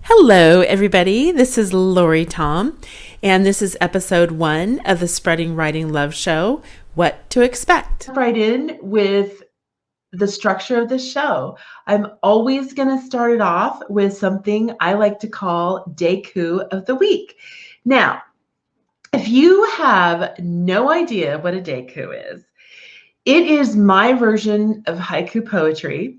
Hello, everybody. This is Lori Tom, and this is episode 1 of the Spreading Writing Love Show, What to Expect. Right in with the structure of the show. I'm always going to start it off with something I like to call Deiku of the Week. Now, if you have no idea what a Deiku is, it is my version of haiku poetry.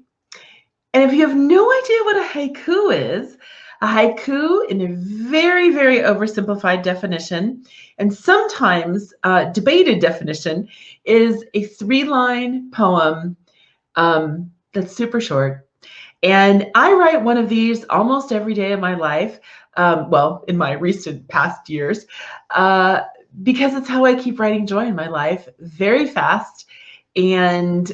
And if you have no idea what a haiku is, a haiku, in a very, very oversimplified definition, and sometimes debated definition, is a 3-line poem that's super short. And I write one of these almost every day of my life, in my recent past years, because it's how I keep writing joy in my life, very fast, and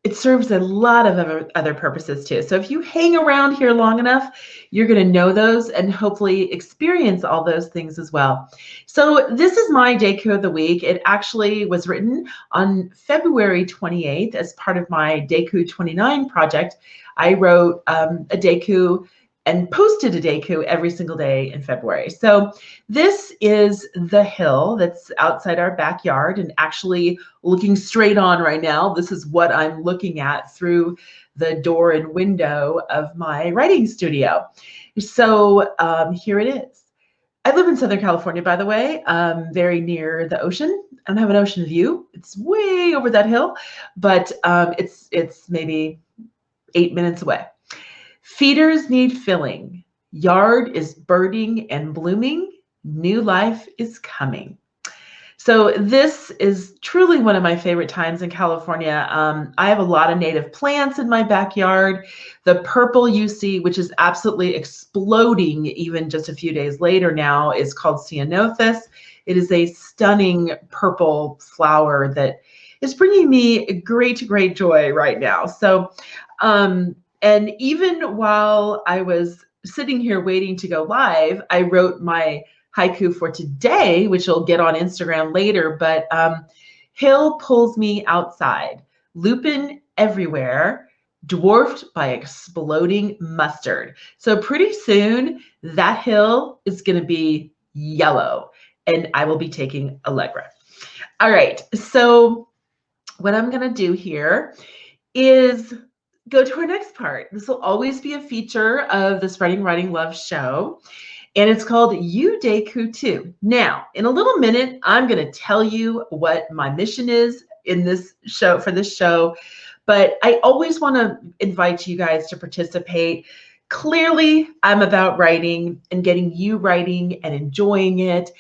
it serves a lot of other purposes too. So if you hang around here long enough, you're going to know those and hopefully experience all those things as well. So this is my Deiku of the Week. It actually was written on February 28th as part of my Deiku 29 project. I wrote a Deiku and posted a Deiku every single day in February. So this is the hill that's outside our backyard, and actually looking straight on right now, this is what I'm looking at through the door and window of my writing studio. So here it is. I live in Southern California, by the way, very near the ocean. I don't have an ocean view. It's way over that hill, but it's maybe 8 minutes away. Feeders need filling. Yard is birding and blooming. New life is coming. So this is truly one of my favorite times in California. I have a lot of native plants in my backyard. The purple you see, which is absolutely exploding even just a few days later now, is called ceanothus. It is a stunning purple flower that is bringing me great, great joy right now. So, and even while I was sitting here waiting to go live, I wrote my haiku for today, which will get on Instagram later, but hill pulls me outside, lupin everywhere, dwarfed by exploding mustard. So pretty soon that hill is going to be yellow, and I will be taking Allegra. All right, so what I'm going to do here is go to our next part. This will always be a feature of the Spreading Writing Love show, and it's called You Deiku 2. Now, in a little minute, I'm going to tell you what my mission is in this show, for this show, but I always want to invite you guys to participate. Clearly, I'm about writing and getting you writing and enjoying it.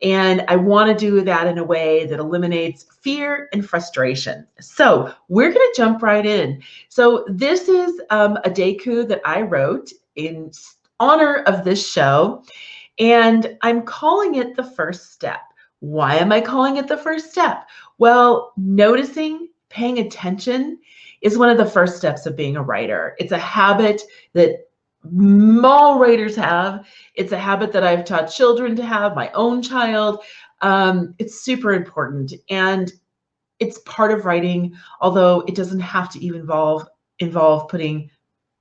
And I want to do that in a way that eliminates fear and frustration. So we're going to jump right in. So this is a Deiku that I wrote in honor of this show, and I'm calling it the first step. Why am I calling it the first step? Well, noticing, paying attention is one of the first steps of being a writer. It's a habit that all writers have. It's a habit that I've taught children to have, my own child. It's super important, and it's part of writing, although it doesn't have to even involve putting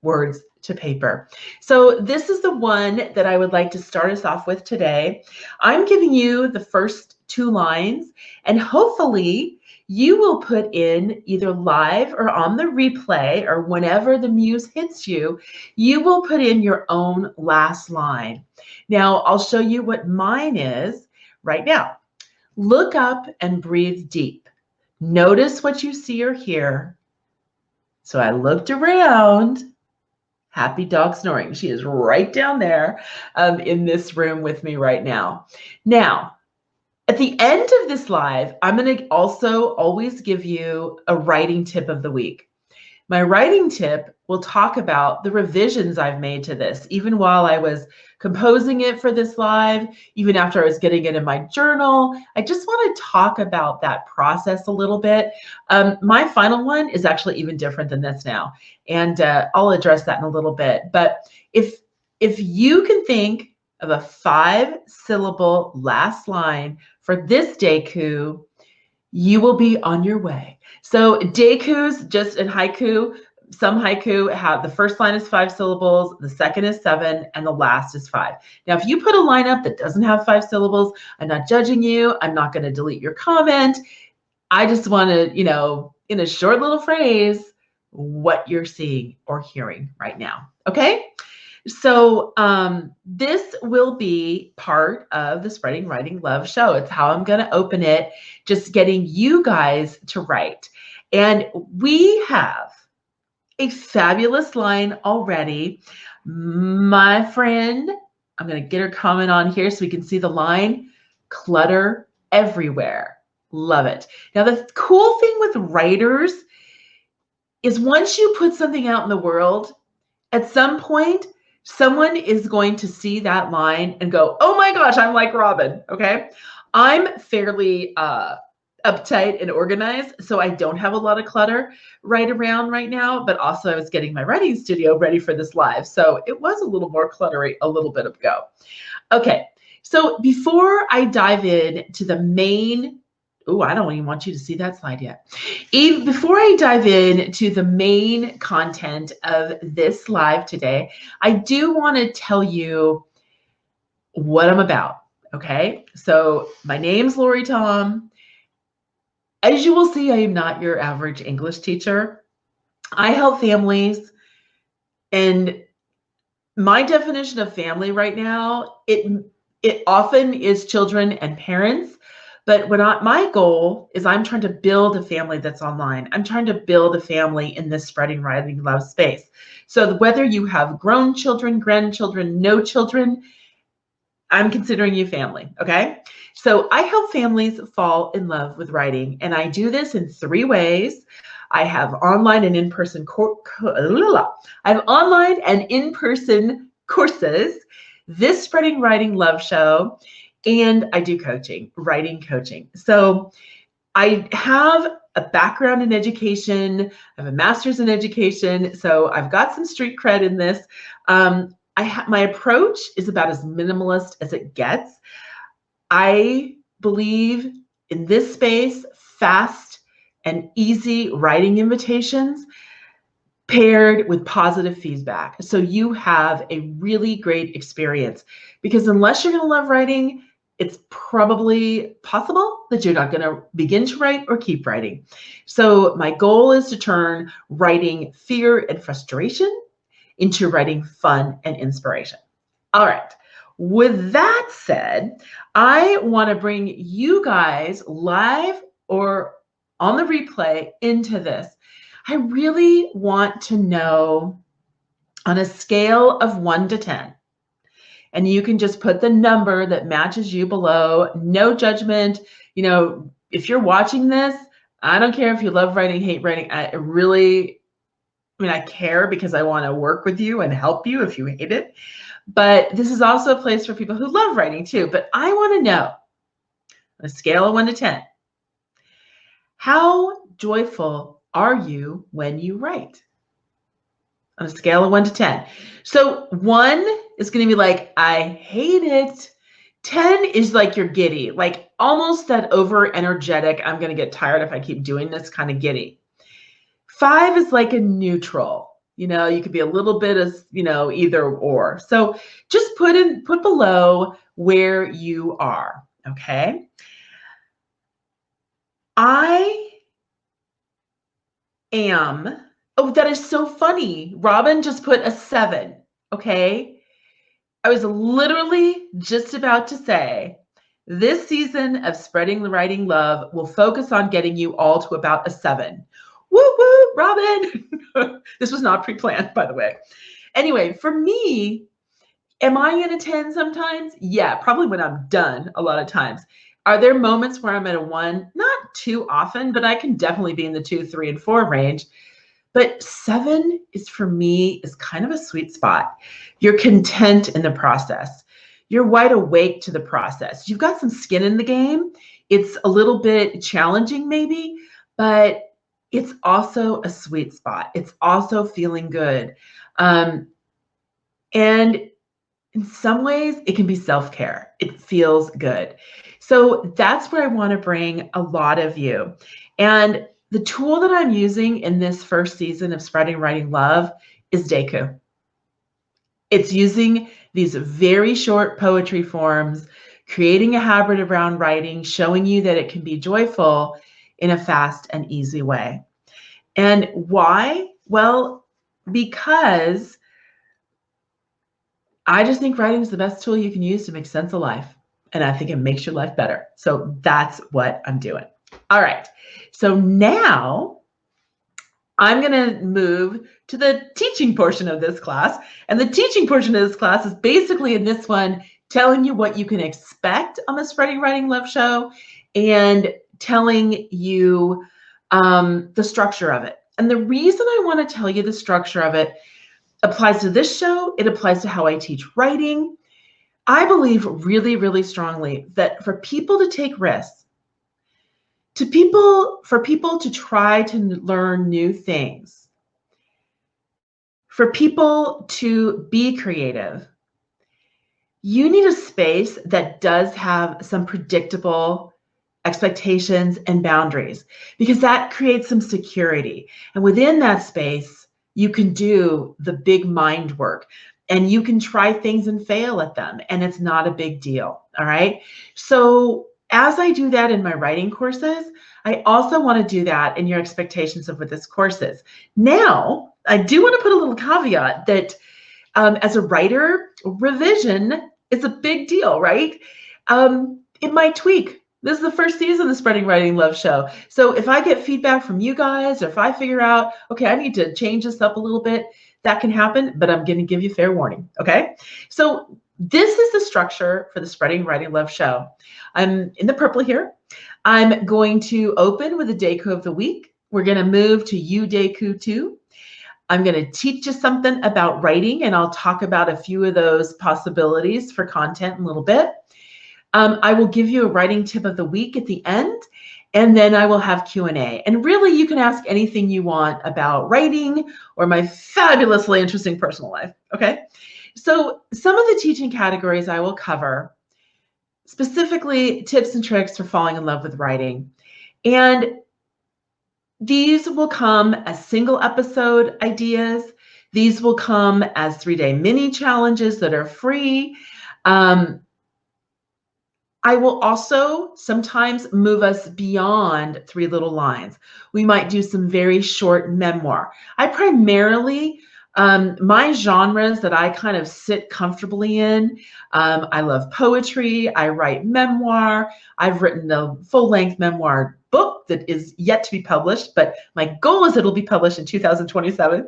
words to paper. So this is the one that I would like to start us off with today. I'm giving you the first 2 lines, and hopefully you will put in either live or on the replay, or whenever the muse hits you, you will put in your own last line. Now, I'll show you what mine is right now. Look up and breathe deep. Notice what you see or hear. So I looked around. Happy dog snoring. She is right down there in this room with me right now. Now, at the end of this live, I'm going to also always give you a writing tip of the week. My writing tip will talk about the revisions I've made to this, even while I was composing it for this live, even after I was getting it in my journal. I just want to talk about that process a little bit. My final one is actually even different than this now, and I'll address that in a little bit. But if you can think of a 5-syllable last line for this Deiku, you will be on your way. So Deikus, just in haiku, some haiku have the first line is 5 syllables, the second is 7, and the last is 5. Now, if you put a line up that doesn't have 5 syllables, I'm not judging you. I'm not going to delete your comment. I just want to, in a short little phrase, what you're seeing or hearing right now. Okay? So this will be part of the Spreading Writing Love show. It's how I'm going to open it, just getting you guys to write. And we have a fabulous line already. My friend, I'm going to get her comment on here so we can see the line. Clutter everywhere. Love it. Now, the cool thing with writers is once you put something out in the world, at some point, someone is going to see that line and go, oh my gosh, I'm like Robin, okay? I'm fairly uptight and organized, so I don't have a lot of clutter right around right now, but also I was getting my writing studio ready for this live, so it was a little more cluttery a little bit ago. Okay, so before I dive in to the main, I don't even want you to see that slide yet. Before I dive in to the main content of this live today, I do want to tell you what I'm about, okay? So my name's Lori Tom. As you will see, I am not your average English teacher. I help families, and my definition of family right now, it often is children and parents. But my goal is I'm trying to build a family that's online. I'm trying to build a family in this Spreading Writing Love space. So whether you have grown children, grandchildren, no children, I'm considering you family, okay? So I help families fall in love with writing, and I do this in 3 ways. I have online and in-person courses, this Spreading Writing Love show, and I do coaching, writing coaching. So I have a background in education. I have a master's in education. So I've got some street cred in this. My approach is about as minimalist as it gets. I believe in this space, fast and easy writing invitations paired with positive feedback. So you have a really great experience, because unless you're going to love writing, it's probably possible that you're not going to begin to write or keep writing. So my goal is to turn writing fear and frustration into writing fun and inspiration. All right. With that said, I want to bring you guys live or on the replay into this. I really want to know, on a scale of 1 to 10, and you can just put the number that matches you below, no judgment. If you're watching this, I don't care if you love writing, hate writing. I care because I want to work with you and help you if you hate it. But this is also a place for people who love writing too. But I want to know, on a scale of 1 to 10, how joyful are you when you write? On a scale of 1 to 10. So 1 is going to be like, I hate it. 10 is like you're giddy, like almost that over energetic, I'm going to get tired if I keep doing this kind of giddy. 5 is like a neutral. You could be a little bit of, either or. So just put below where you are, okay? I am, that is so funny. Robin just put a 7, okay? I was literally just about to say, this season of Spreading the Writing Love will focus on getting you all to about a 7. Woo woo, Robin. This was not pre-planned, by the way. Anyway, for me, am I in a 10 sometimes? Yeah, probably when I'm done a lot of times. Are there moments where I'm at a 1? Not too often, but I can definitely be in the 2, 3, and 4 range. But 7 is, for me, is kind of a sweet spot. You're content in the process. You're wide awake to the process. You've got some skin in the game. It's a little bit challenging maybe, but it's also a sweet spot. It's also feeling good. And in some ways, it can be self-care. It feels good. So that's where I want to bring a lot of you. And The tool that I'm using in this first season of Spreading Writing Love is Deiku. It's using these very short poetry forms, creating a habit around writing, showing you that it can be joyful in a fast and easy way. And why? Well, because I just think writing is the best tool you can use to make sense of life. And I think it makes your life better. So that's what I'm doing. All right. So now I'm going to move to the teaching portion of this class. And the teaching portion of this class is basically in this one, telling you what you can expect on the Spreading Writing Love show and telling you the structure of it. And the reason I want to tell you the structure of it applies to this show. It applies to how I teach writing. I believe really, really strongly that for people to take risks, for people to try to learn new things, for people to be creative, you need a space that does have some predictable expectations and boundaries, because that creates some security. And within that space, you can do the big mind work and you can try things and fail at them, and it's not a big deal. All right. So as I do that in my writing courses, I also want to do that in your expectations of what this course is. Now, I do want to put a little caveat that as a writer, revision is a big deal, right? It might tweak. This is the first season of the Spreading Writing Love show. So if I get feedback from you guys, or if I figure out, okay, I need to change this up a little bit, that can happen, but I'm going to give you fair warning, okay? So this is the structure for the Spreading Writing Love show. I'm in the purple here. I'm going to open with a Deiku of the week. We're going to move to You Deiku 2. I'm going to teach you something about writing, and I'll talk about a few of those possibilities for content in a little bit. I will give you a writing tip of the week at the end, and then I will have Q&A. And really, you can ask anything you want about writing or my fabulously interesting personal life, okay? So some of the teaching categories I will cover, specifically tips and tricks for falling in love with writing. And these will come as single episode ideas. These will come as 3-day mini challenges that are free. I will also sometimes move us beyond 3 little lines. We might do some very short memoir. I primarily, my genres that I kind of sit comfortably in, I love poetry, I write memoir, I've written a full-length memoir book that is yet to be published, but my goal is it'll be published in 2027.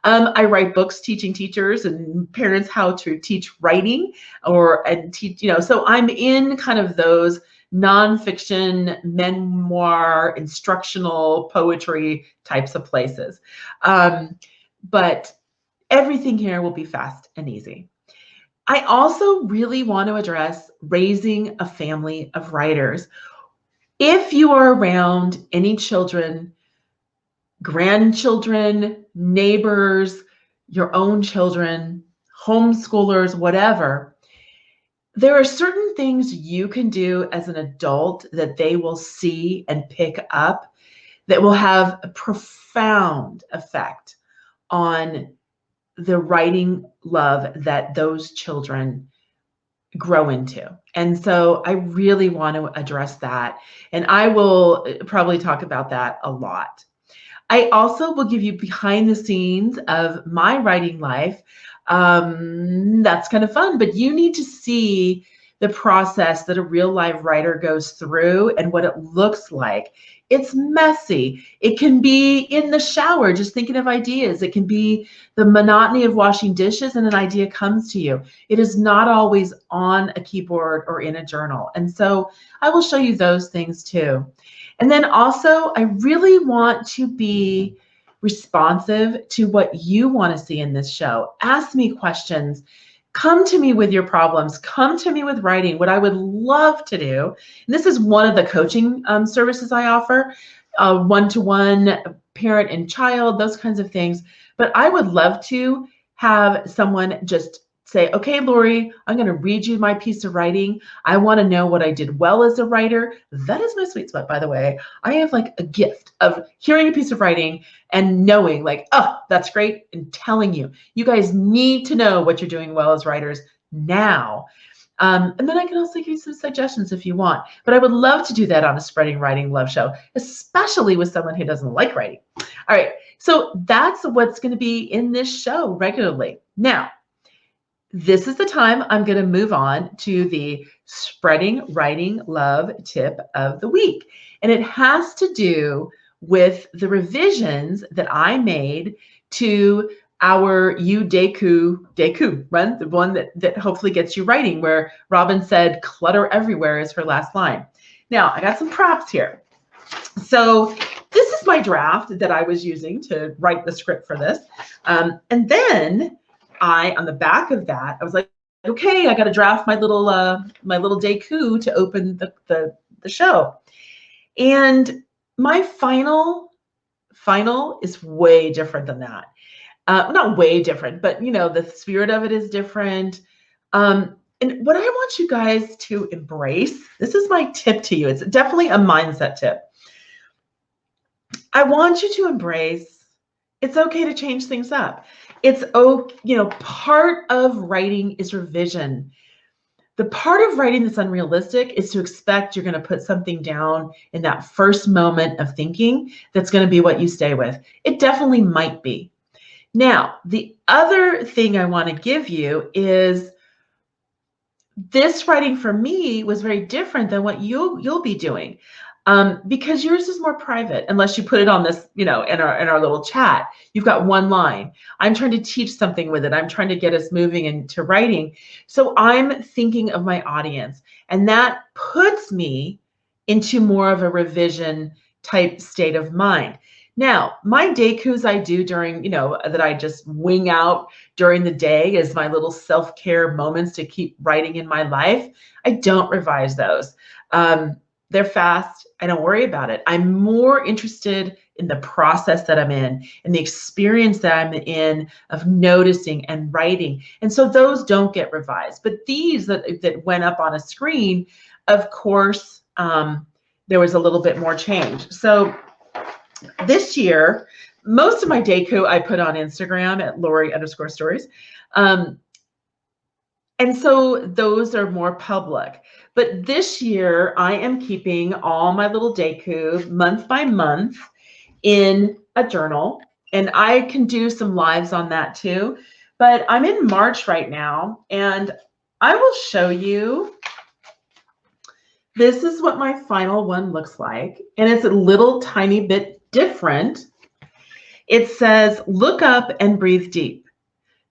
I write books teaching teachers and parents how to teach writing and teach, so I'm in kind of those nonfiction, memoir, instructional poetry types of places. But everything here will be fast and easy. I also really want to address raising a family of writers. If you are around any children, grandchildren, neighbors, your own children, homeschoolers, whatever, there are certain things you can do as an adult that they will see and pick up that will have a profound effect on the writing love that those children grow into. And so I really want to address that. And I will probably talk about that a lot. I also will give you behind the scenes of my writing life. That's kind of fun, but you need to see the process that a real live writer goes through and what it looks like. It's messy. It can be in the shower, just thinking of ideas. It can be the monotony of washing dishes and an idea comes to you. It is not always on a keyboard or in a journal. And so I will show you those things too. And then also, I really want to be responsive to what you want to see in this show. Ask me questions. Come to me with your problems. Come to me with writing. What I would love to do, and this is one of the coaching services I offer, one-to-one, parent and child, those kinds of things. But I would love to have someone just say, okay, Lori, I'm going to read you my piece of writing. I want to know what I did well as a writer. That is my sweet spot, by the way. I have like a gift of hearing a piece of writing and knowing like, oh, that's great, and telling you. You guys need to know what you're doing well as writers now. And then I can also give you some suggestions if you want. But I would love to do that on a Spreading Writing Love show, especially with someone who doesn't like writing. All right, so that's what's going to be in this show regularly. Now, this is the time I'm going to move on to the Spreading Writing Love tip of the week. And it has to do with the revisions that I made to our You Deku run, the one that hopefully gets you writing, where Robin said, clutter everywhere is her last line. Now, I got some props here. So this is my draft that I was using to write the script for this. And then on the back of that, I was like, okay, I got to draft my little Deku to open the show. And my final is way different than that. Not way different, but the spirit of it is different. And what I want you guys to embrace, this is my tip to you. It's definitely a mindset tip. I want you to embrace, it's okay to change things up. It's part of writing is revision. The part of writing that's unrealistic is to expect you're going to put something down in that first moment of thinking that's going to be what you stay with. It definitely might be. Now, the other thing I want to give you is this writing for me was very different than what you'll be doing. Because yours is more private, unless you put it on this, in our little chat. You've got one line. I'm trying to teach something with it. I'm trying to get us moving into writing. So I'm thinking of my audience, and that puts me into more of a revision type state of mind. Now, my Dekus I do during, that I just wing out during the day as my little self-care moments to keep writing in my life. I don't revise those. They're fast. I don't worry about it. I'm more interested in the process that I'm in and the experience that I'm in of noticing and writing. And so those don't get revised. But these that went up on a screen, of course, there was a little bit more change. So this year, most of my Deku I put on Instagram at Lori_stories. And so those are more public. But this year, I am keeping all my little Deku month by month in a journal. And I can do some lives on that too. But I'm in March right now, and I will show you. This is what my final one looks like. And it's a little tiny bit different. It says, look up and breathe deep.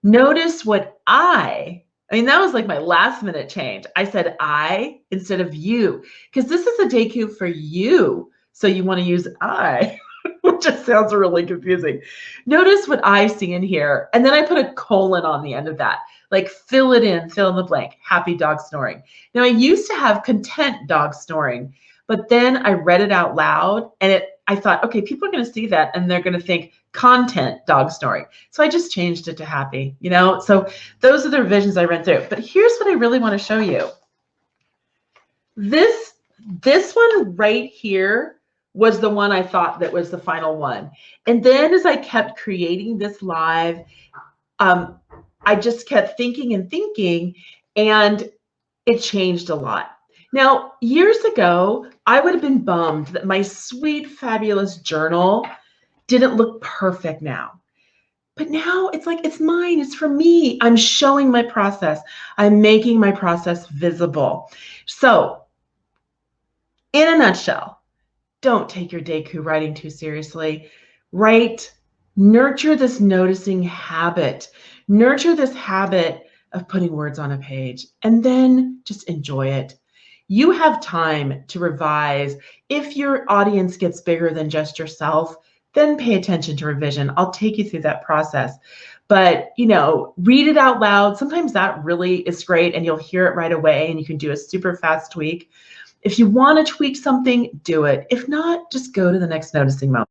Notice what I mean, that was like my last minute change. I said I instead of you, because this is a Deku for you. So you want to use I, which just sounds really confusing. Notice what I see in here. And then I put a colon on the end of that, like fill it in, fill in the blank, happy dog snoring. Now I used to have content dog snoring, but then I read it out loud and I thought, okay, people are going to see that and they're going to think content dog snoring. So I just changed it to happy, So those are the revisions I ran through. But here's what I really want to show you. This one right here was the one I thought that was the final one. And then as I kept creating this live, I just kept thinking and thinking, and it changed a lot. Now, years ago, I would have been bummed that my sweet, fabulous journal didn't look perfect now. But now it's like, it's mine, it's for me. I'm showing my process. I'm making my process visible. So, in a nutshell, don't take your Deku writing too seriously. Nurture this noticing habit. Nurture this habit of putting words on a page, and then just enjoy it. You have time to revise. If your audience gets bigger than just yourself, then pay attention to revision. I'll take you through that process. But, read it out loud. Sometimes that really is great and you'll hear it right away and you can do a super fast tweak. If you want to tweak something, do it. If not, just go to the next noticing moment.